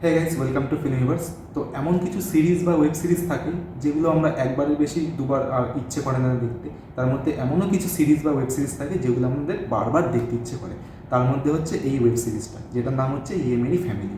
হ্যাঁ guys, welcome to film universe. তো এমন কিছু সিরিজ বা ওয়েব সিরিজ থাকে যেগুলো আমরা একবারের বেশি দুবার আর ইচ্ছে করে না দেখতে। তার মধ্যে এমনও কিছু সিরিজ বা ওয়েব সিরিজ থাকে যেগুলো আমাদের বারবার দেখতে ইচ্ছে করে। তার মধ্যে হচ্ছে এই ওয়েব সিরিজটা, যেটার নাম হচ্ছে ইয়ে মেরি ফ্যামিলি।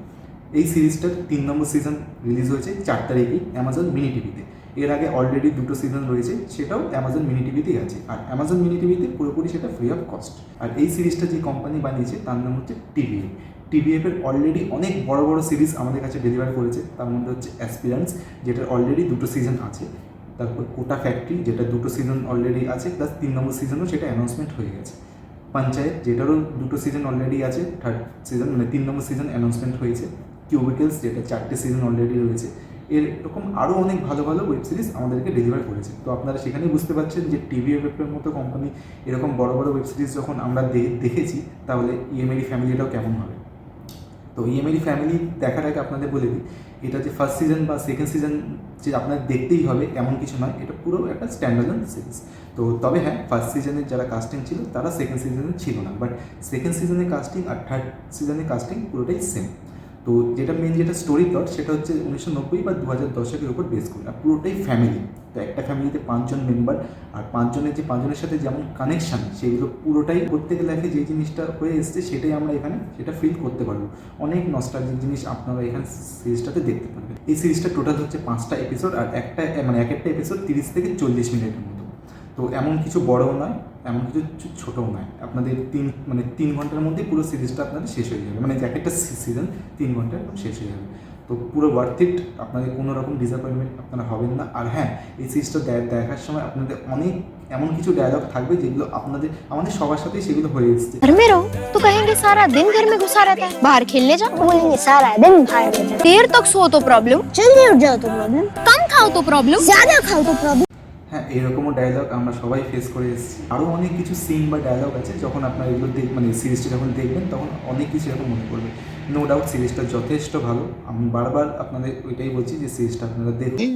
এই সিরিজটার 3 নম্বর সিজন রিলিজ হয়েছে 4 তারিখেই অ্যামাজন মিনি টিভিতে। এর আগে অলরেডি 2টো সিজন রয়েছে, সেটাও অ্যামাজন মিনি টিভিতেই আছে। আর অ্যামাজন মিনি টিভিতে পুরোপুরি সেটা ফ্রি অফ কস্ট। আর এই সিরিজটা যে কোম্পানি বানিয়েছে তার নাম হচ্ছে টিভিএফ। টিভিএফের অলরেডি অনেক বড় বড় সিরিজ আমাদের কাছে ডেলিভার করেছে। তার মধ্যে হচ্ছে অ্যাসপিরেন্টস, যেটার অলরেডি 2টো সিজন আছে। তারপর কোটা ফ্যাক্টরি, যেটা 2টো সিজন অলরেডি আছে, প্লাস 3 নম্বর সিজনও সেটা অ্যানাউন্সমেন্ট হয়ে গেছে। পঞ্চায়েত, যেটারও 2টো সিজন অলরেডি আছে, 3rd সিজন মানে 3 নম্বর সিজন অ্যানাউন্সমেন্ট হয়েছে। কিউবিকেলস, যেটা 4টে সিজন অলরেডি রয়েছে। এরকম আরও অনেক ভালো ভালো ওয়েব সিরিজ আমাদেরকে ডেলিভার করেছে। তো আপনারা সেখানেই বুঝতে পারছেন যে টিভিএফের মতো কোম্পানি এরকম বড় বড় ওয়েব সিরিজ যখন আমরা দেখেছি, তাহলে ইএমআই ফ্যামিলিটাও কেমন হবে। তো ইএমআই ফ্যামিলি দেখার আগে আপনাদের বলে দিই, এটা যে ফার্স্ট সিজন বা সেকেন্ড সিজন যে আপনার দেখতেই হবে এমন কিছু নয়, এটা পুরো একটা স্ট্যান্ডার্ড সিরিজ। তো তবে হ্যাঁ, ফার্স্ট সিজনের যারা কাস্টিং ছিল তারা সেকেন্ড সিজনে ছিল না, বাট সেকেন্ড সিজনের কাস্টিং আর 3rd সিজনের কাস্টিং পুরোটাই সেম। তো যেটা স্টোরি প্লট, সেটা হচ্ছে 1990 বা 2000 দশকের উপর বেস করে, আর পুরোটাই ফ্যামিলি। তো একটা ফ্যামিলিতে 5জন মেম্বার, আর 5জনের সাথে যেমন কানেকশান, সেগুলো পুরোটাই প্রত্যেক লাইফে যে জিনিসটা হয়ে এসছে সেটাই আমরা এখানে সেটা ফিল করতে পারবো। অনেক নস্টালজিক জিনিস আপনারা এখানে সিরিজটাতে দেখতে পারবেন। এই সিরিজটা টোটাল হচ্ছে 5টা এপিসোড, আর এক একটা এপিসোড 30 থেকে 40 মিনিটের মতো। তো এমন কিছু বড়ও নয়, এমন কিছু ছোটও নয়। আপনাদের 3 ঘন্টার মধ্যেই পুরো সিরিজটা আপনাদের শেষ হয়ে যাবে, মানে এক একটা সিজন 3 ঘন্টায় শেষ হয়ে যাবে। তো পুরো ওয়ার্থ ইট, আপনাদের কোনো রকম ডিসঅ্যাপয়েন্টমেন্ট আপনারা হবেন না। আর হ্যাঁ, এই সিরিজটা দেখার সময় আপনাদের অনেক এমন কিছু ডায়লগ থাকবে যেগুলো আমাদের সবার সাথেই সেগুলো হয়ে এসছে। घर में रहो तो कहेंगे सारा दिन घर में घुसा रहता है, बाहर खेलने जाओ तो बोलेंगे सारा दिन बाहर रहता है, देर तक सो तो प्रॉब्लम, जल्दी उठ जाओ तो प्रॉब्लम, कम खाओ तो प्रॉब्लम, ज्यादा खाओ तो प्रॉब्लम। হ্যাঁ, এরকমও ডায়লগ আমরা সবাই ফেস করে এসেছি। আরও অনেক কিছু সিন বা ডায়লগ আছে, যখন আপনারা এগুলো সিরিজটা যখন দেখবেন তখন অনেক কিছু এরকম মনে পড়বে। নো ডাউট সিরিজটা যথেষ্ট ভালো। আমি বারবার আপনাদের ওইটাই বলছি যে সিরিজটা আপনারা দেখুন।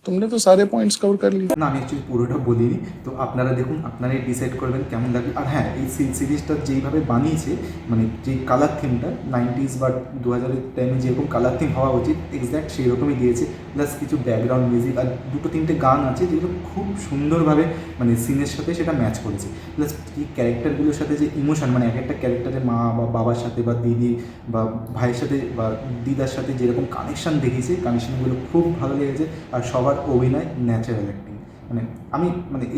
तुमने तो सारे पॉइंट्स कवर कर लिए। না, আমি অ্যাকচুয়ালি পুরোটা বলিনি। তো আপনারা দেখুন, আপনারাই ডিসাইড করবেন কেমন লাগবে। আর হ্যাঁ, এই সিরিজটা যেইভাবে বানিয়েছে, মানে যে কালার থিমটা 90s বা 2000-এর টাইমে যেরকম কালার থিম হওয়া উচিত, এক্স্যাক্ট সেই রকমই দিয়েছে। প্লাস কিছু ব্যাকগ্রাউন্ড মিউজিক আর 2-3টে গান আছে যেগুলো খুব সুন্দরভাবে মানে সিনের সাথে সেটা ম্যাচ করেছে। প্লাস এই ক্যারেক্টারগুলোর সাথে যে ইমোশন, মানে এক একটা ক্যারেক্টারের মা বা বাবার সাথে বা দিদি বা ভাইয়ের সাথে বা দিদার সাথে যেরকম কানেকশান দেখিয়েছে, কানেকশানগুলো খুব ভালো লেগেছে। আর সবার অভিনয় ন্যাচারাল অ্যাক্টিং, আমি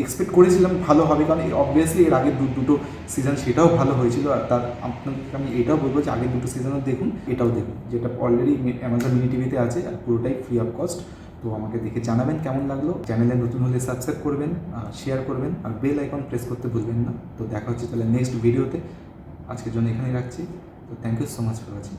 এক্সপেক্ট করেছিলাম ভালো হবে, কারণ অবভিয়াসলি এর আগে দুটো সিজন সেটাও ভালো হয়েছিল। আর তার আপনাদেরকে আমি এটাও বলবো যে আগের 2টো সিজনও দেখুন, এটাও দেখুন, যেটা অলরেডি অ্যামাজন মিনি টিভিতে আছে আর পুরোটাই ফ্রি অফ কস্ট। তো আমাকে দেখে জানাবেন কেমন লাগলো। চ্যানেলে নতুন হলে সাবস্ক্রাইব করবেন, শেয়ার করবেন, আর বেল আইকন প্রেস করতে ভুলবেন না। তো দেখা হচ্ছে তাহলে নেক্সট ভিডিওতে। আজকের জন্য এখানেই রাখছি। তো thank you so much for watching.